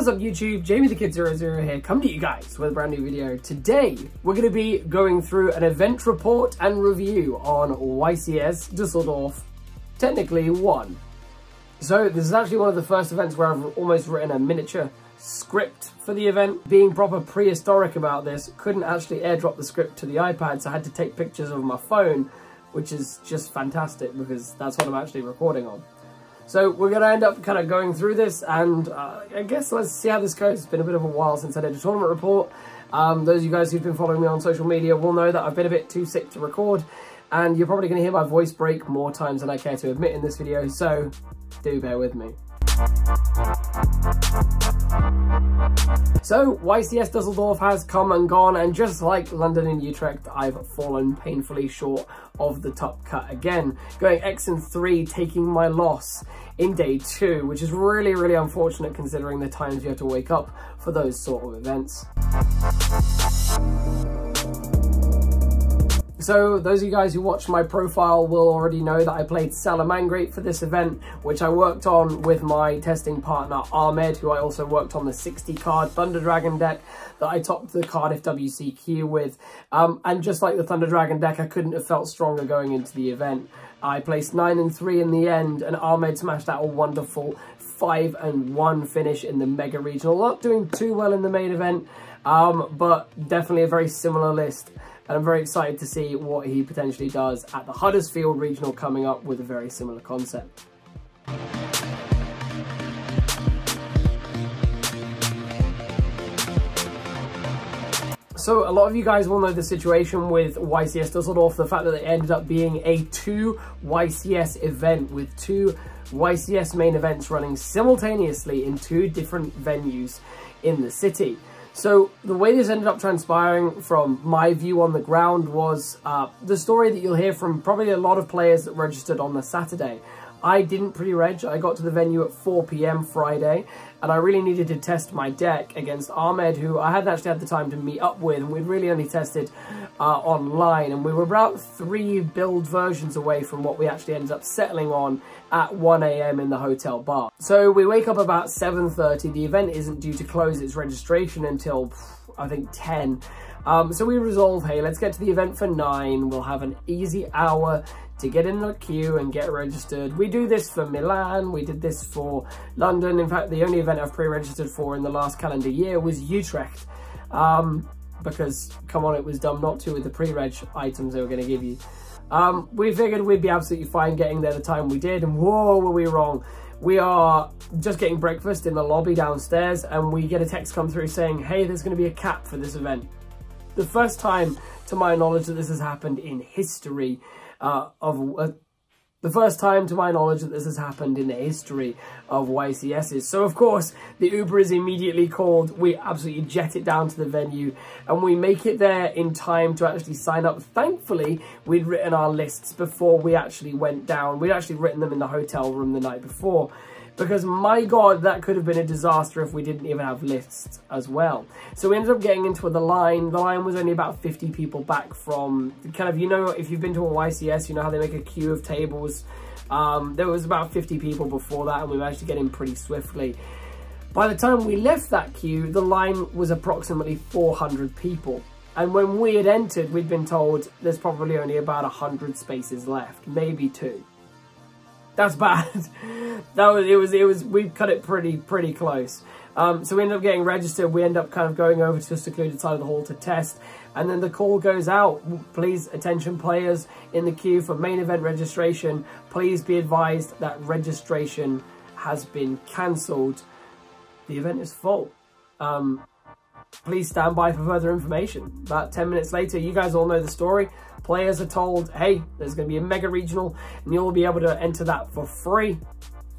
up YouTube, Jamie the Kid 00 here, coming to you guys with a brand new video. Today, we're going to be going through an event report and review on YCS Dusseldorf, technically 1. So this is actually one of the first events where I've almost written a miniature script for the event. Being proper prehistoric about this, couldn't actually airdrop the script to the iPad, so I had to take pictures of my phone, which is just fantastic because that's what I'm actually recording on. So we're going to end up kind of going through this, and I guess let's see how this goes. It's been a bit of a while since I did a tournament report. Those of you guys who've been following me on social media will know that I've been a bit too sick to record, and you're probably going to hear my voice break more times than I care to admit in this video, so do bear with me. So, YCS Dusseldorf has come and gone, and just like London and Utrecht, I've fallen painfully short of the top cut again. Going X and 3, taking my loss in day 2, which is really, really unfortunate considering the times you have to wake up for those sort of events. So those of you guys who watch my profile will already know that I played Salamangreat for this event, which I worked on with my testing partner Ahmed, who I also worked on the 60 card Thunder Dragon deck that I topped the Cardiff WCQ with. And just like the Thunder Dragon deck, I couldn't have felt stronger going into the event. I placed 9 and 3 in the end, and Ahmed smashed out a wonderful 5 and 1 finish in the Mega Regional. Not doing too well in the main event, but definitely a very similar list. And I'm very excited to see what he potentially does at the Huddersfield Regional coming up with a very similar concept. So a lot of you guys will know the situation with YCS Dusseldorf, the fact that it ended up being a 2 YCS event with 2 YCS main events running simultaneously in 2 different venues in the city. So the way this ended up transpiring from my view on the ground was the story that you'll hear from probably a lot of players that registered on the Saturday. I didn't pre-reg. I got to the venue at 4 PM Friday, and I really needed to test my deck against Ahmed, who I hadn't actually had the time to meet up with, and we'd really only tested online, and we were about 3 build versions away from what we actually ended up settling on at 1 AM in the hotel bar. So we wake up about 7:30. The event isn't due to close its registration until, I think, 10. So we resolve, hey, let's get to the event for 9. We'll have an easy hour to get in the queue and get registered. We do this for Milan, we did this for London. In fact, the only event I've pre-registered for in the last calendar year was Utrecht. Because, come on, it was dumb not to with the pre-reg items they were going to give you. We figured we'd be absolutely fine getting there the time we did, and whoa, were we wrong. We are just getting breakfast in the lobby downstairs, and we get a text come through saying, hey, there's going to be a cap for this event. The first time, to my knowledge, that this has happened in history the first time, to my knowledge, that this has happened in the history of YCSs. So, of course, the Uber is immediately called. We absolutely jet it down to the venue, and we make it there in time to actually sign up. Thankfully, we'd written our lists before we actually went down. We'd actually written them in the hotel room the night before, because, my God, that could have been a disaster if we didn't even have lists as well. So we ended up getting into the line. The line was only about 50 people back from kind of, you know, if you've been to a YCS, you know how they make a queue of tables. There was about 50 people before that, and we managed to get in pretty swiftly. By the time we left that queue, the line was approximately 400 people. And when we had entered, we'd been told there's probably only about 100 spaces left, maybe 2. That's bad. We cut it pretty close. So we ended up getting registered. We end up kind of going over to a secluded side of the hall to test. And then the call goes out. Please, attention players in the queue for main event registration. Please be advised that registration has been cancelled. The event is full. Please stand by for further information. About 10 minutes later, you guys all know the story. Players are told, hey, there's going to be a mega regional, and you'll be able to enter that for free.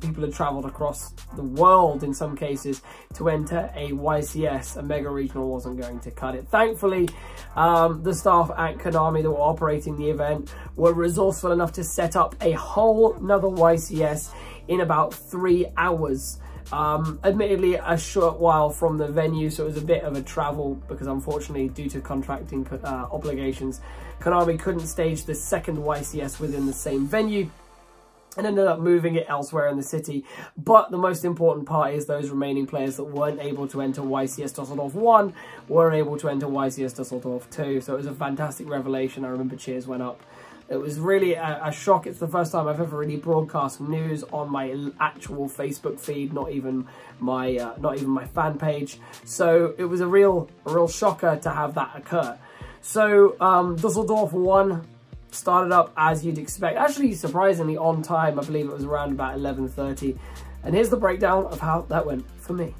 People had travelled across the world, in some cases, to enter a YCS. A mega regional wasn't going to cut it. Thankfully, the staff at Konami that were operating the event were resourceful enough to set up a whole nother YCS in about 3 hours. Admittedly, a short while from the venue, so it was a bit of a travel because unfortunately, due to contracting obligations, Konami couldn't stage the second YCS within the same venue. and ended up moving it elsewhere in the city. But the most important part is those remaining players that weren't able to enter YCS Dusseldorf 1 were able to enter YCS Dusseldorf 2. So it was a fantastic revelation. I remember cheers went up. It was really a shock. It's the first time I've ever really broadcast news on my actual Facebook feed, not even my fan page. So it was a real shocker to have that occur. So Dusseldorf 1 started up as you'd expect, actually surprisingly on time. I believe it was around about 11:30. And here's the breakdown of how that went for me.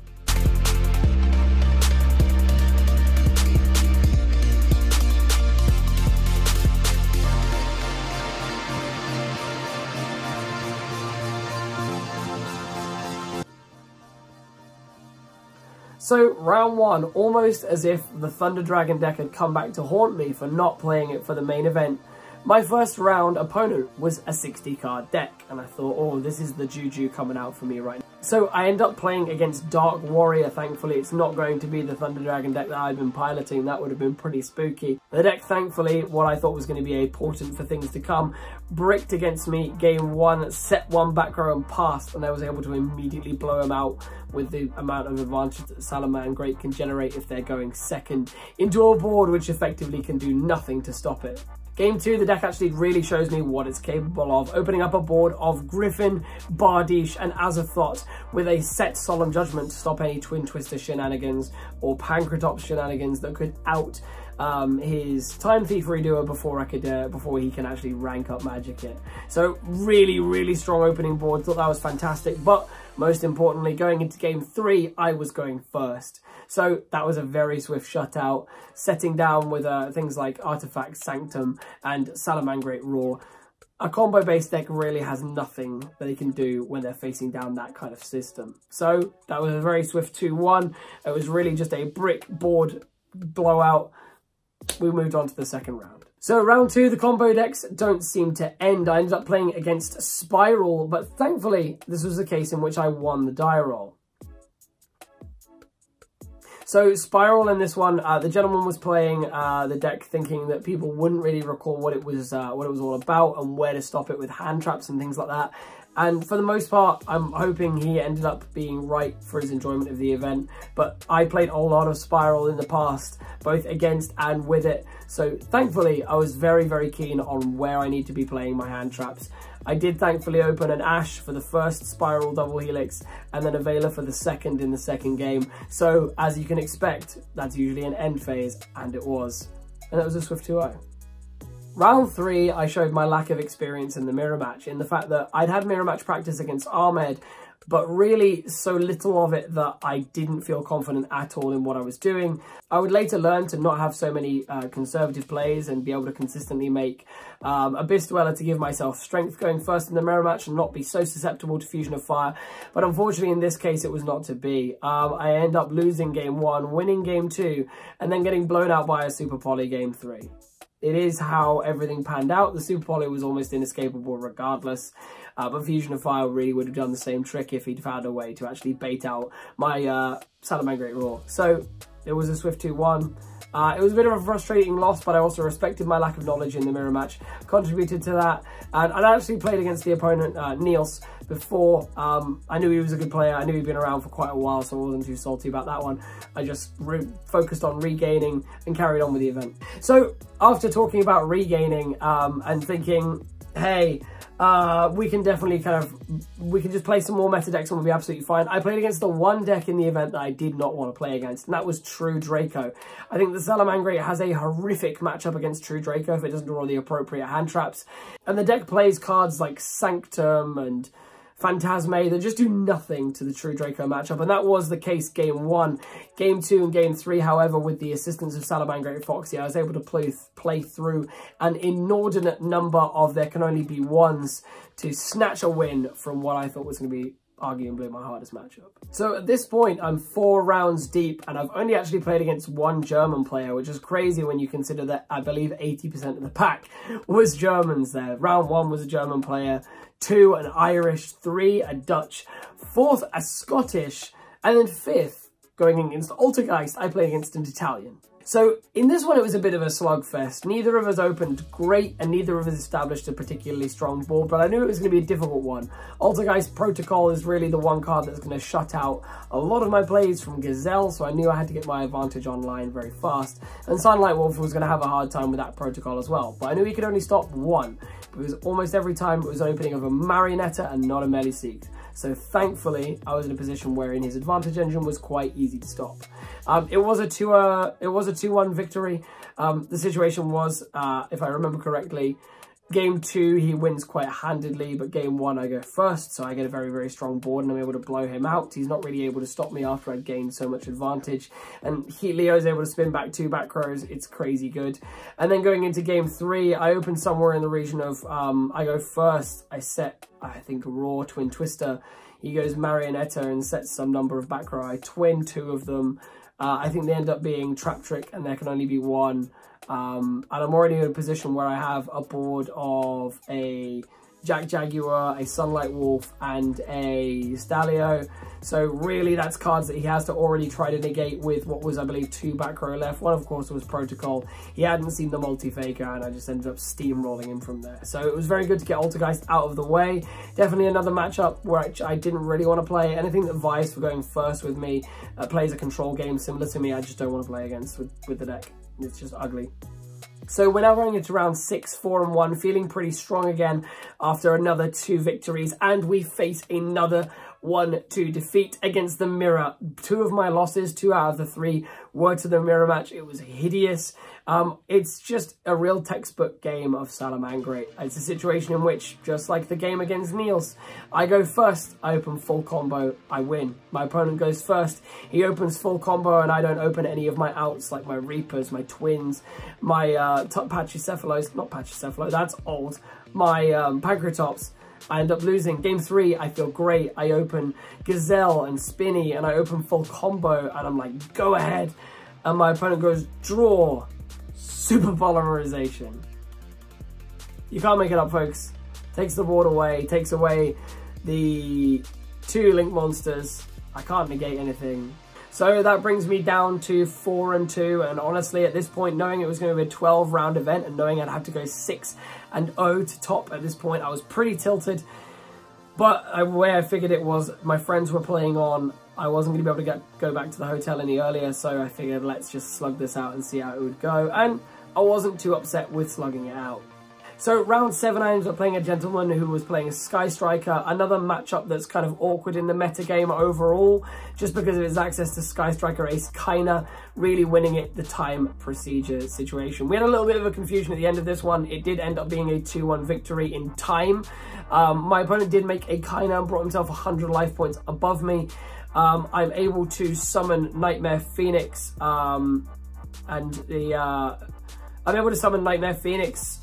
So round 1, almost as if the Thunder Dragon deck had come back to haunt me for not playing it for the main event. My first round opponent was a 60 card deck, and I thought, oh, this is the Yugioh coming out for me right now. So I end up playing against Dark Warrior. Thankfully, it's not going to be the Thunder Dragon deck that I've been piloting. That would have been pretty spooky. The deck, thankfully, what I thought was going to be a portent for things to come, bricked against me game 1, set 1 back row and passed, and I was able to immediately blow him out with the amount of advantage that Salamangreat can generate if they're going second into a board which effectively can do nothing to stop it. Game 2, the deck actually really shows me what it's capable of, opening up a board of Griffin, Bardiche and Azathoth with a set Solemn Judgment to stop any Twin Twister shenanigans or Pancratops shenanigans that could out his Time Thief Redoer before he can actually rank up Magic it. So really strong opening board, thought that was fantastic, but most importantly, going into game 3, I was going first. So that was a very swift shutout, setting down with things like Artifact Sanctum and Salamangreat Roar. A combo-based deck really has nothing that they can do when they're facing down that kind of system. So that was a very swift 2-1. It was really just a brick board blowout. We moved on to the second round. So round 2, the combo decks don't seem to end. I ended up playing against Spiral, but thankfully this was the case in which I won the die roll. So Spiral in this one, the gentleman was playing the deck thinking that people wouldn't really recall what it was all about and where to stop it with hand traps and things like that. And for the most part, I'm hoping he ended up being right for his enjoyment of the event. But I played a lot of Spiral in the past, both against and with it. So thankfully, I was very keen on where I need to be playing my hand traps. I did thankfully open an Ash for the first Spiral double helix and then a Veiler for the second in the second game. So as you can expect, that's usually an end phase, and it was. And it was a swift 2-0. Round 3, I showed my lack of experience in the mirror match, in the fact that I'd had mirror match practice against Ahmed, but really so little of it that I didn't feel confident at all in what I was doing. I would later learn to not have so many conservative plays and be able to consistently make Abyss Dweller to give myself strength going first in the mirror match and not be so susceptible to Fusion of Fire. But unfortunately, in this case, it was not to be. I end up losing game 1, winning game 2, and then getting blown out by a Super Poly game 3. It is how everything panned out. The Super Poly was almost inescapable regardless. But Fusion of Fire really would have done the same trick if he'd found a way to actually bait out my Salamangreat Roar. So it was a swift 2-1. It was a bit of a frustrating loss, but I also respected my lack of knowledge in the mirror match, contributed to that. And I actually played against the opponent, Niels, before. I knew he was a good player. I knew he'd been around for quite a while, so I wasn't too salty about that one. I just focused on regaining and carried on with the event. So after talking about regaining and thinking, hey, we can definitely we can just play some more meta decks and we'll be absolutely fine. I played against the one deck in the event that I did not want to play against, and that was True Draco. I think the Salamangreat has a horrific matchup against True Draco if it doesn't draw the appropriate hand traps. And the deck plays cards like Sanctum and Phantasme that just do nothing to the True Draco matchup, and that was the case game 1. Game 2 and game 3, however, with the assistance of Salamangreat Foxy, I was able to play through an inordinate number of there can only be 1s to snatch a win from what I thought was going to be arguably my hardest matchup. So at this point, I'm 4 rounds deep, and I've only actually played against 1 German player, which is crazy when you consider that I believe 80% of the pack was Germans there. Round 1 was a German player, 2 an Irish, 3 a Dutch, 4th a Scottish, and then 5th, going against Altergeist, I played against an Italian. So in this one, it was a bit of a slugfest. Neither of us opened great, and neither of us established a particularly strong board, but I knew it was going to be a difficult one. Altergeist Protocol is really the one card that's going to shut out a lot of my plays from Gazelle, so I knew I had to get my advantage online very fast. And Sunlight Wolf was going to have a hard time with that protocol as well, but I knew he could only stop one, because almost every time it was an opening of a Marionetta and not a Meliseek. So thankfully, I was in a position wherein his advantage engine was quite easy to stop. It was a 2-1 victory. The situation was, if I remember correctly, game 2 he wins quite handedly, but game 1 I go first, so I get a very, very strong board and I'm able to blow him out. He's not really able to stop me after I'd gained so much advantage, and Leo's able to spin back 2 back rows. It's crazy good. And then going into game 3, I open somewhere in the region of, I go first, I set, I think, a Raw Twin Twister. He goes Marionetta and sets some number of back row. I twin 2 of them. I think they end up being Trap Trick, and there can only be 1. And I'm already in a position where I have a board of a Jack Jaguar, a Sunlight Wolf, and a Stalio. So really that's cards that he has to already try to negate with what was, I believe, 2 back row left. One, of course, was Protocol. He hadn't seen the multi-faker, and I just ended up steamrolling him from there. So it was very good to get Altergeist out of the way. Definitely another matchup where I didn't really want to play. Anything that vies for going first with me, plays a control game similar to me, I just don't want to play against with the deck. It's just ugly. So we're now going into round 6, 4-1, feeling pretty strong again after another 2 victories, and we face another 1-2 defeat against the Mirror. 2 of my losses, 2 out of the 3, were to the Mirror match. It was hideous. It's just a real textbook game of Salamangreat. It's a situation in which, just like the game against Niels, I go first, I open full combo, I win. My opponent goes first, he opens full combo, and I don't open any of my outs, like my Reapers, my Twins, my Pachycephalos, not Pachycephalo, that's old, my Pancratops. I end up losing. Game 3, I feel great. I open Gazelle and Spinny, and I open full combo, and I'm like, go ahead. And my opponent goes, draw. Super Polymerization. You can't make it up, folks. Takes the board away, takes away the 2 Link monsters. I can't negate anything. So that brings me down to 4-2, and honestly at this point, knowing it was going to be a 12-round event and knowing I'd have to go 6-0 to top at this point, I was pretty tilted. But the way I figured it was, my friends were playing on, I wasn't going to be able to go back to the hotel any earlier, so I figured let's just slug this out and see how it would go, and I wasn't too upset with slugging it out. So round 7, I ended up playing a gentleman who was playing a Sky Striker, another matchup that's kind of awkward in the metagame overall, just because of his access to Sky Striker Ace Kaina, really winning it the time procedure situation. We had a little bit of a confusion at the end of this one. It did end up being a 2-1 victory in time. My opponent did make a Kaina and brought himself 100 life points above me. I'm able to summon Nightmare Phoenix, I'm able to summon Nightmare Phoenix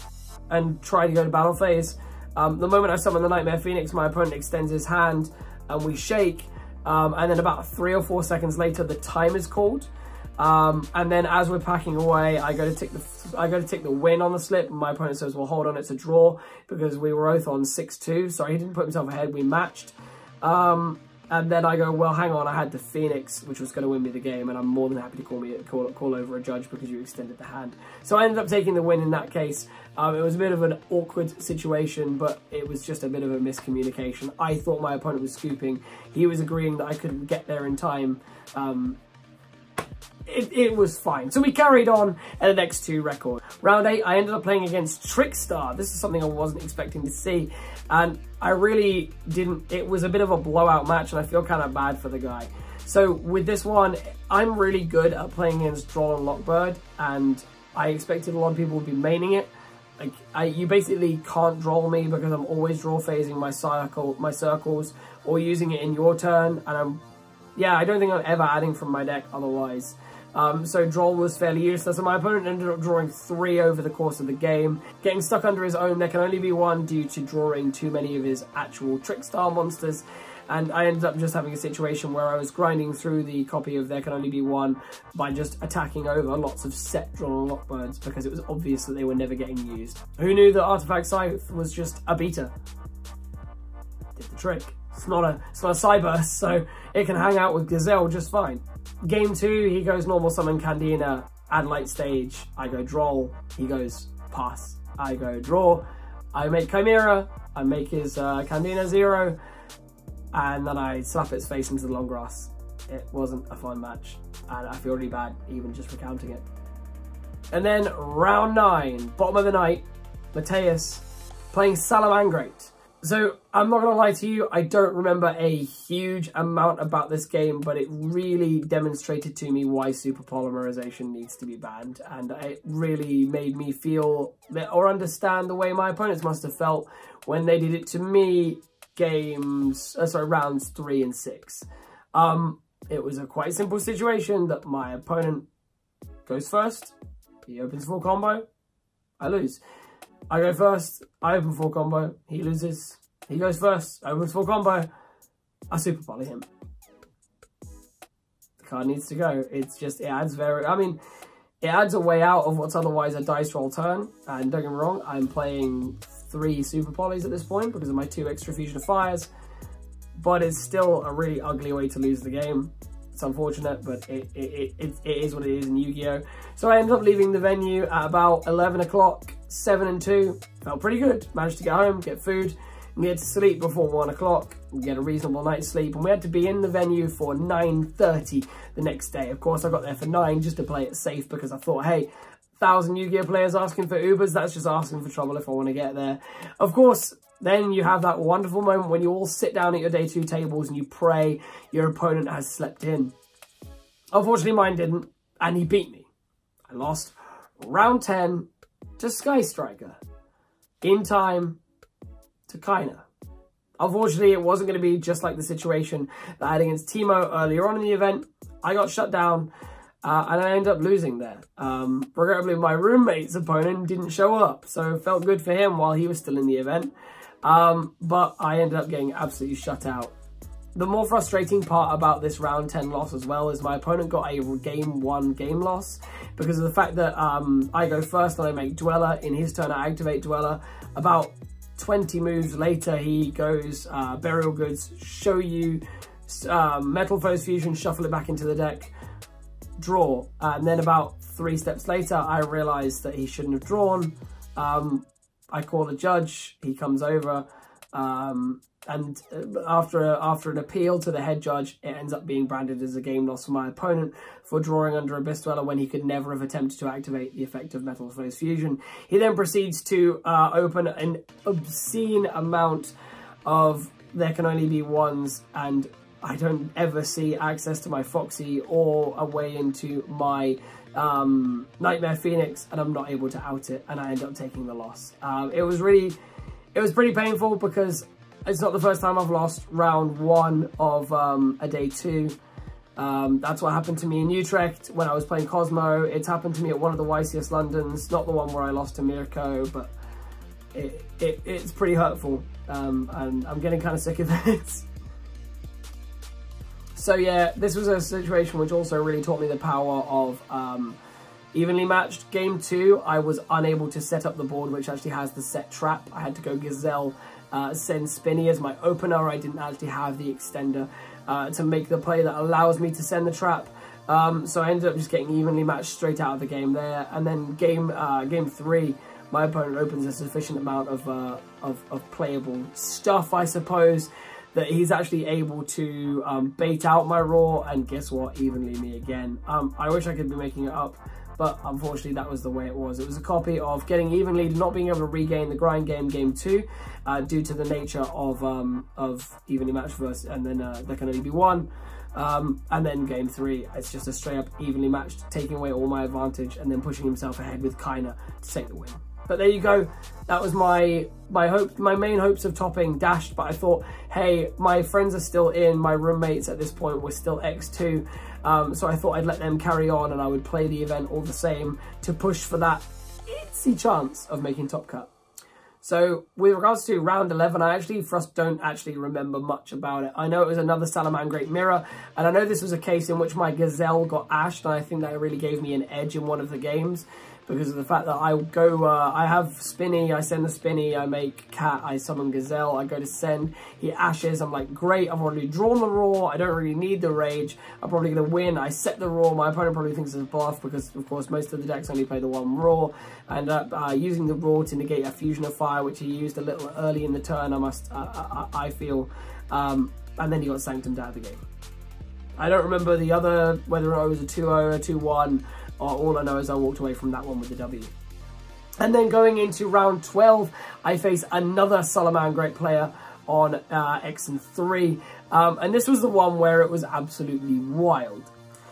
and try to go to battle phase. The moment I summon the Nightmare Phoenix, my opponent extends his hand and we shake, and then about 3 or 4 seconds later the time is called, and then as we're packing away, I go to take the win on the slip, and my opponent says, well, hold on, it's a draw, because we were both on 6-2. Sorry, he didn't put himself ahead, we matched. And then I go, well, hang on, I had the Phoenix, which was going to win me the game, and I'm more than happy to call over a judge because you extended the hand. So I ended up taking the win in that case. It was a bit of an awkward situation, but it was just a bit of a miscommunication. I thought my opponent was scooping. He was agreeing that I couldn't get there in time. It was fine. So we carried on at an X2 record. Round 8, I ended up playing against Trickstar. This is something I wasn't expecting to see, and I really didn't. It was a bit of a blowout match, and I feel kind of bad for the guy. So with this one, I'm really good at playing against Droll and Lockbird, and I expected a lot of people would be maining it. Like, you basically can't Droll me because I'm always draw phasing my circles, or using it in your turn, and I don't think I'm ever adding from my deck otherwise. So Droll was fairly useless, and my opponent ended up drawing 3 over the course of the game. Getting stuck under his own, there can only be 1 due to drawing too many of his actual Trickstar monsters, and I ended up just having a situation where I was grinding through the copy of There Can Only Be 1 by just attacking over lots of set Droll and Lockbirds, because it was obvious that they were never getting used. Who knew that Artifact Scythe was just a beta? Did the trick. It's not a Cyburst, so it can hang out with Gazelle just fine. Game 2, he goes normal summon Candina. Adelaide stage, I go draw, he goes pass. I go draw, I make Chimera, I make his Candina 0, and then I slap its face into the long grass. It wasn't a fun match, and I feel really bad even just recounting it. And then round 9, bottom of the night, Mateus playing Salamangrate. So I'm not gonna lie to you, I don't remember a huge amount about this game, but it really demonstrated to me why super polymerization needs to be banned, and it really made me feel or understand the way my opponents must have felt when they did it to me rounds 3 and 6. It was a quite simple situation that my opponent goes first, he opens full combo, I lose. I go first, I open full combo, he loses. He goes first, opens full combo, I super poly him. The card needs to go. It's just, it adds it adds a way out of what's otherwise a dice roll turn. And don't get me wrong, I'm playing 3 super polys at this point because of my 2 extra fusion of fires. But it's still a really ugly way to lose the game. It's unfortunate, but it is what it is in Yu-Gi-Oh! So I ended up leaving the venue at about 11 o'clock, 7 and 2. Felt pretty good. Managed to get home, get food, and get to sleep before 1 o'clock, get a reasonable night's sleep. And we had to be in the venue for 9:30 the next day. Of course, I got there for 9 just to play it safe because I thought, hey, 1,000 Yu-Gi-Oh! Players asking for Ubers, that's just asking for trouble if I want to get there. Of course, then you have that wonderful moment when you all sit down at your day 2 tables and you pray your opponent has slept in. Unfortunately, mine didn't, and he beat me. I lost round 10 to Sky Striker in time to Kaina. Unfortunately, it wasn't going to be just like the situation that I had against Timo earlier on in the event. I got shut down, and I ended up losing there. Regrettably, my roommate's opponent didn't show up, so it felt good for him while he was still in the event. But I ended up getting absolutely shut out. The more frustrating part about this round 10 loss as well is my opponent got a game 1 game loss because of the fact that I go first and I make Dweller. In his turn, I activate Dweller. About 20 moves later, he goes Burial Goods, show you, Metal Foes Fusion, shuffle it back into the deck, draw. And then about 3 steps later, I realized that he shouldn't have drawn. I call a judge, he comes over, and after an appeal to the head judge, it ends up being branded as a game loss for my opponent for drawing under Abyss Dweller when he could never have attempted to activate the effect of Metal Foes Fusion. He then proceeds to open an obscene amount of there can only be ones, and I don't ever see access to my Foxy or a way into my Nightmare Phoenix, and I'm not able to out it, and I end up taking the loss. It was pretty painful because it's not the first time I've lost round 1 of a day 2. That's what happened to me in Utrecht when I was playing Cosmo. It's happened to me at one of the YCS Londons, not the one where I lost to Mirko, but it's pretty hurtful, and I'm getting kind of sick of it. So yeah, this was a situation which also really taught me the power of evenly matched. Game 2, I was unable to set up the board which actually has the set trap. I had to go Gazelle, send Spinny as my opener. I didn't actually have the extender to make the play that allows me to send the trap. So I ended up just getting evenly matched straight out of the game there. And then game 3, my opponent opens a sufficient amount of playable stuff, I suppose, that he's actually able to bait out my Raw, and guess what, evenly me again. I wish I could be making it up, but unfortunately that was the way it was. It was a copy of getting evenly, not being able to regain the grind game 2, due to the nature of evenly matched versus, and then there can only be 1. And then game 3, it's just a straight up evenly matched, taking away all my advantage and then pushing himself ahead with Kaina to take the win. But there you go. That was my main hopes of topping dashed. But I thought, hey, my friends are still in. My roommates at this point were still X2. So I thought I'd let them carry on and I would play the event all the same to push for that itsy chance of making top cut. So with regards to round 11, I actually don't actually remember much about it. I know it was another Salamangrate mirror, and I know this was a case in which my Gazelle got ashed, and I think that really gave me an edge in one of the games. because of the fact that I go, I have Spinny, I send the Spinny, I make Cat, I summon Gazelle, I go to send, he ashes, I'm like, great, I've already drawn the Roar, I don't really need the Rage, I'm probably going to win, I set the Roar, my opponent probably thinks it's a bluff, because of course most of the decks only play the one Roar. I end up using the Roar to negate a Fusion of Fire, which he used a little early in the turn, I feel, and then he got Sanctumed out of the game. I don't remember the other, whether it was a 2-0 or a 2-1, all I know is I walked away from that one with the W. And then going into round 12, I face another Salamangreat player on X and 3. And this was the one where it was absolutely wild.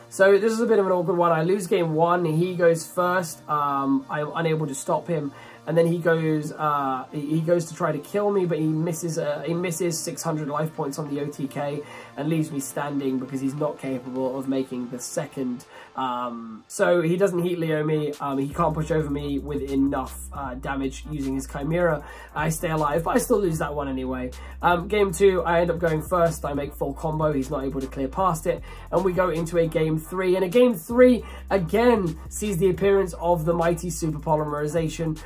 So this is a bit of an awkward one. I lose game 1, he goes first, I'm unable to stop him. And then he goes to try to kill me, but he misses 600 life points on the OTK and leaves me standing because he's not capable of making the second. So he doesn't heat Leo me. He can't push over me with enough damage using his Chimera. I stay alive, but I still lose that one anyway. Game 2, I end up going first. I make full combo. He's not able to clear past it. And we go into a game 3. And a game 3, again, sees the appearance of the mighty Super Polymerization.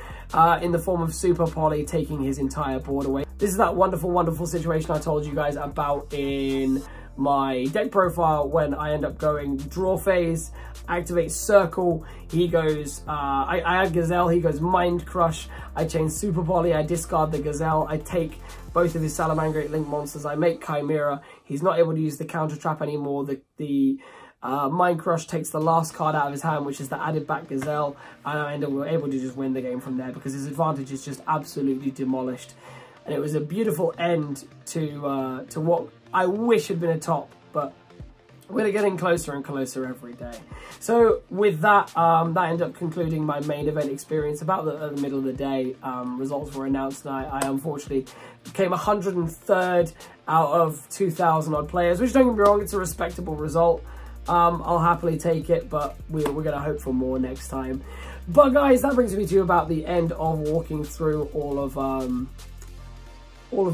In the form of Super Poly taking his entire board away. This is that wonderful, wonderful situation I told you guys about in my deck profile when I end up going draw phase, activate Circle, he goes, I add Gazelle, he goes Mind Crush, I chain Super Poly, I discard the Gazelle, I take both of his Salamangreat Link monsters, I make Chimera, he's not able to use the counter trap anymore, the Mind Crush takes the last card out of his hand, which is the added back Gazelle, and I end up able to just win the game from there because his advantage is just absolutely demolished. And it was a beautiful end to what I wish had been a top, but we're getting closer and closer every day. So with that, that ended up concluding my main event experience about the middle of the day. Results were announced, and I unfortunately came 103rd out of 2,000 odd players, which, don't get me wrong, it's a respectable result. I'll happily take it, but we're going to hope for more next time. But guys, that brings me to about the end of walking through all of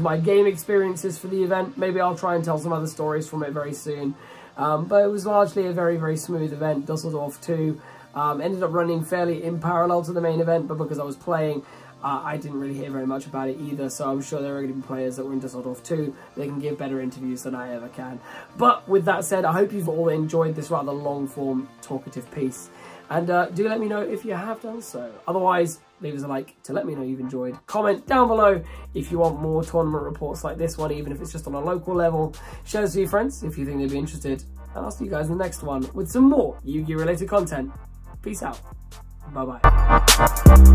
my game experiences for the event. Maybe I'll try and tell some other stories from it very soon. But it was largely a very, very smooth event. Dusseldorf 2 ended up running fairly in parallel to the main event, but because I was playing, I didn't really hear very much about it either, so I'm sure there are going to be players that were in Dusseldorf 2. They can give better interviews than I ever can. But with that said, I hope you've all enjoyed this rather long-form, talkative piece. And do let me know if you have done so. Otherwise, leave us a like to let me know you've enjoyed. Comment down below if you want more tournament reports like this one, even if it's just on a local level. Share this with your friends if you think they'd be interested. And I'll see you guys in the next one with some more Yu-Gi-Oh! Related content. Peace out. Bye-bye.